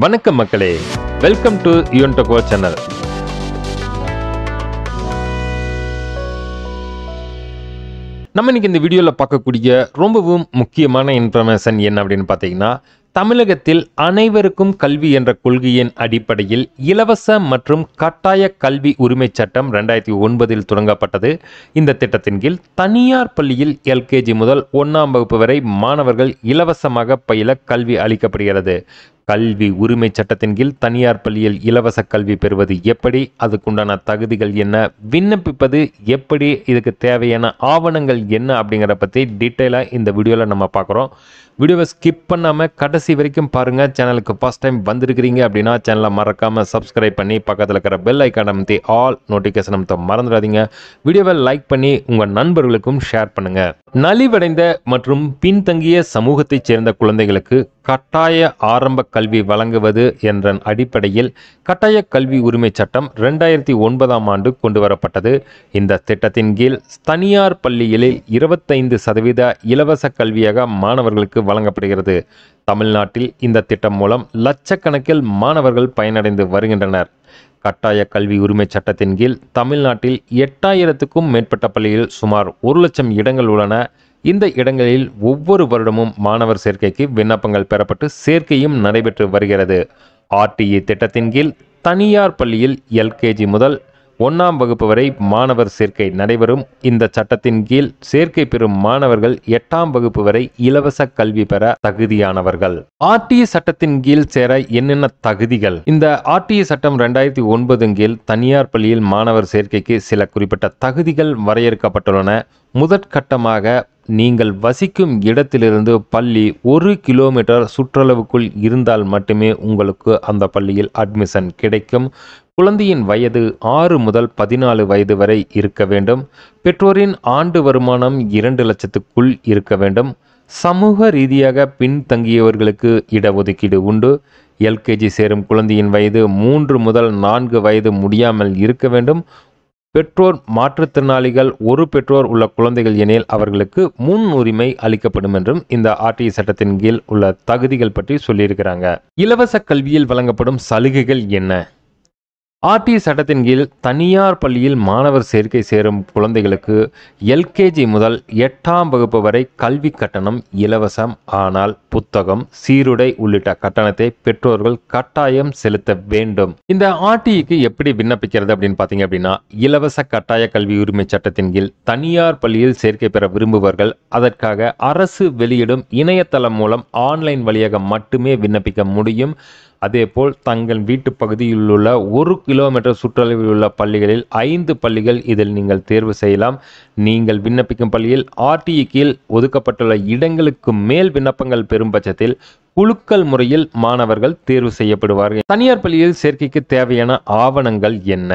வணக்கம் மக்களே, welcome to யுவன்டோகோ channel. நம்ம இன்னைக்கு இந்த வீடியோவில் பார்க்கக்கூடிய ரொம்பவும் முக்கியமான இன்ஃபர்மேஷன் என்ன அப்படின்னு பார்த்தீங்கன்னா, தமிழகத்தில் அனைவருக்கும் கல்வி என்ற கொள்கையின் அடிப்படையில் இலவச மற்றும் கட்டாய கல்வி உரிமை சட்டம் 2009 தொடங்கப்பட்டது. இந்த திட்டத்தின் கீழ் தனியார் பள்ளியில் எல்கேஜி முதல் 1ஆம் வகுப்பு வரை மாணவர்கள் இலவசமாக பயில கல்வி அளிக்கப்படுகிறது. கல்வி உரிமை சட்டத்தின் கீழ் தனியார் பள்ளியில் இலவச கல்வி பெறுவது எப்படி, அதுக்குண்டான தகுதிகள் என்ன, விண்ணப்பிப்பது எப்படி, இதுக்கு தேவையான ஆவணங்கள் என்ன அப்படிங்கிற பற்றி டீட்டெயிலாக இந்த வீடியோவில் நம்ம பார்க்குறோம். வீடியோவை ஸ்கிப் பண்ணாமல் கடைசி வரைக்கும் பாருங்கள். சேனலுக்கு ஃபர்ஸ்ட் டைம் வந்திருக்கிறீங்க அப்படின்னா சேனலை மறக்காமல் சப்ஸ்கிரைப் பண்ணி பக்கத்தில் இருக்கிற பெல் ஐக்கான் அமைத்தி ஆல் நோட்டிஃபிகேஷன் அமைத்த மறந்துடாதீங்க. வீடியோவை லைக் பண்ணி உங்கள் நண்பர்களுக்கும் ஷேர் பண்ணுங்கள். நலிவடைந்த மற்றும் பின்தங்கிய சமூகத்தைச் சேர்ந்த குழந்தைகளுக்கு கட்டாய ஆரம்ப கல்வி வழங்குவது என்ற அடிப்படையில் கட்டாய கல்வி உரிமை சட்டம் 2009ஆம் ஆண்டு கொண்டு வரப்பட்டது. இந்த திட்டத்தின் கீழ் தனியார் பள்ளிகளில் 25% இலவச கல்வியாக மாணவர்களுக்கு வழங்கப்படுகிறது. தமிழ்நாட்டில் இந்த திட்டம் மூலம் லட்சக்கணக்கில் மாணவர்கள் பயனடைந்து வருகின்றனர். கட்டாய கல்வி உரிமை சட்டத்தின் கீழ் தமிழ்நாட்டில் 8000க்கும் மேற்பட்ட பள்ளியில் சுமார் 1 லட்சம் இடங்கள் உள்ளன. இந்த இடங்களில் ஒவ்வொரு வருடமும் மாணவர் சேர்க்கைக்கு விண்ணப்பங்கள் பெறப்பட்டு சேர்க்கையும் நடைபெற்று வருகிறது. ஆர்டிஇ திட்டத்தின் கீழ் தனியார் பள்ளியில் எல்கேஜி முதல் 1ஆம் வகுப்பு வரை மாணவர் சேர்க்கை நடைபெறும். இந்த சட்டத்தின் கீழ் சேர்க்கை பெறும் மாணவர்கள் 8ஆம் வகுப்பு வரை இலவச கல்வி பெற தகுதியானவர்கள். ஆர்டிஇ சட்டத்தின் கீழ் சேர என்னென்ன தகுதிகள்? இந்த ஆர்டிஇ சட்டம் 2009 கீழ் தனியார் பள்ளியில் மாணவர் சேர்க்கைக்கு சில குறிப்பிட்ட தகுதிகள் வரையறுக்கப்பட்டுள்ளன. முதற்கட்டமாக நீங்கள் வசிக்கும் இடத்திலிருந்து பள்ளி 1 கிலோமீட்டர் சுற்றளவுக்குள் இருந்தால் மட்டுமே உங்களுக்கு அந்த பள்ளியில் அட்மிஷன் கிடைக்கும். குழந்தையின் வயது 6 முதல் 14 வயது வரை இருக்க வேண்டும். பெற்றோரின் ஆண்டு வருமானம் 2 லட்சத்துக்குள் இருக்க வேண்டும். சமூக ரீதியாக பின்தங்கியவர்களுக்கு இடஒதுக்கீடு உண்டு. எல்கேஜி சேரும் குழந்தையின் வயது 3 முதல் 4 வயது முடியாமல் இருக்க வேண்டும். பெற்றோர் மாற்றுத்திறனாளிகள், ஒரு பெற்றோர் உள்ள குழந்தைகள் எனில் அவர்களுக்கு முன்னுரிமை அளிக்கப்படும் என்றும் இந்த ஆர்டிஇ சட்டத்தின் கீழ் உள்ள தகுதிகள் பற்றி சொல்லியிருக்கிறாங்க. இலவச கல்வியில் வழங்கப்படும் சலுகைகள் என்ன? ஆர்டிஇ சட்டத்தின் கீழ் தனியார் பள்ளியில் மாணவர் சேர்க்கை சேரும் குழந்தைகளுக்கு எல்கேஜி முதல் 8ஆம் வகுப்பு வரை கல்வி கட்டணம் இலவசம். ஆனால் புத்தகம், சீருடை உள்ளிட்ட கட்டணத்தை பெற்றோர்கள் கட்டாயம் செலுத்த வேண்டும். இந்த ஆர்டிஇக்கு எப்படி விண்ணப்பிக்கிறது அப்படின்னு பார்த்தீங்க அப்படின்னா, இலவச கட்டாய கல்வி உரிமை சட்டத்தின் கீழ் தனியார் பள்ளியில் சேர்க்கை பெற விரும்புபவர்கள் அதற்காக அரசு வெளியிடும் இணையதளம் மூலம் ஆன்லைன் வழியாக மட்டுமே விண்ணப்பிக்க முடியும். அதேபோல் தங்கள் வீட்டு பகுதியில் உள்ள 1 கிலோமீட்டர் சுற்றளவில் உள்ள பள்ளிகளில் 5 பள்ளிகள் இதில் நீங்கள் தேர்வு செய்யலாம். நீங்கள் விண்ணப்பிக்கும் பள்ளியில் ஆர்டிஇ கீழ் ஒதுக்கப்பட்டுள்ள இடங்களுக்கு மேல் விண்ணப்பங்கள் பெறும் பட்சத்தில் குலுக்கல் முறையில் மாணவர்கள் தேர்வு செய்யப்படுவார்கள். தனியார் பள்ளியில் சேர்க்கைக்கு தேவையான ஆவணங்கள் என்ன?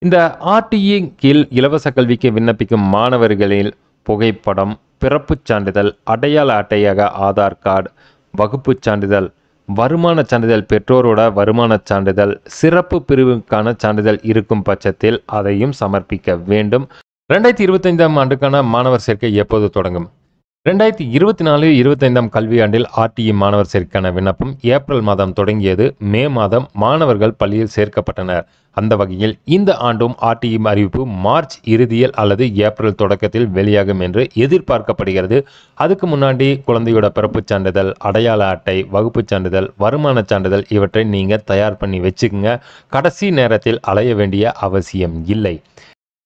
இந்த ஆர்டிஇ கீழ் இலவச கல்விக்கு விண்ணப்பிக்கும் மாணவர்களில் புகைப்படம், பிறப்புச் சான்றிதழ், அடையாள அட்டையாக ஆதார் கார்டு, வகுப்புச் சான்றிதழ், வருமான சான்றிதழ், பெற்றோரோட வருமான சான்றிதழ், சிறப்பு பிரிவுக்கான சான்றிதழ் இருக்கும் பட்சத்தில் அதையும் சமர்ப்பிக்க வேண்டும். 2025ஆம் ஆண்டுக்கான மாணவர் சேர்க்கை எப்போது தொடங்கும்? 2024-25ஆம் கல்வியாண்டில் ஆர்டிஇ மாணவர் சேர்க்கைக்கான விண்ணப்பம் ஏப்ரல் மாதம் தொடங்கியது. மே மாதம் மாணவர்கள் பள்ளியில் சேர்க்கப்பட்டனர். அந்த வகையில் இந்த ஆண்டும் ஆர்டிஇ அறிவிப்பு மார்ச் இறுதியில் அல்லது ஏப்ரல் தொடக்கத்தில் வெளியாகும் என்று எதிர்பார்க்கப்படுகிறது. அதுக்கு முன்னாடி குழந்தையோட பிறப்புச் சான்றிதழ், அடையாள அட்டை, வகுப்புச் சான்றிதழ், வருமான சான்றிதழ் இவற்றை நீங்கள் தயார் பண்ணி வச்சுக்கோங்க. கடைசி நேரத்தில் அலைய வேண்டிய அவசியம் இல்லை.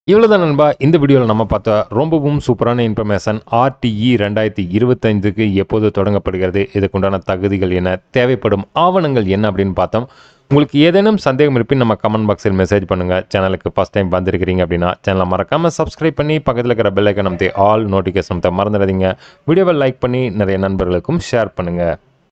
இவ்வளோதான் நண்பா, இந்த வீடியோவில் நம்ம பார்த்த ரொம்பவும் சூப்பரான இன்ஃபர்மேஷன். ஆர்டிஇ 2025க்கு எப்போது தொடங்கப்படுகிறது, இதுக்குண்டான தகுதிகள் என்ன, தேவைப்படும் ஆவணங்கள் என்ன அப்படின்னு பார்த்தோம். உங்களுக்கு ஏதேனும் சந்தேகம் இருப்பின் நம்ம கமெண்ட் பாக்ஸில் மெசேஜ் பண்ணுங்கள். சேனலுக்கு ஃபஸ்ட் டைம் வந்திருக்கிறீங்க அப்படின்னா சேனலை மறக்காமல் சப்ஸ்கிரைப் பண்ணி பக்கத்தில் இருக்கிற பெல் ஐக்கான் அமைத்து ஆல் நோட்டிஃபிகேஷன் மறந்துடாதீங்க. வீடியோவை லைக் பண்ணி நிறைய நண்பர்களுக்கும் ஷேர் பண்ணுங்கள்.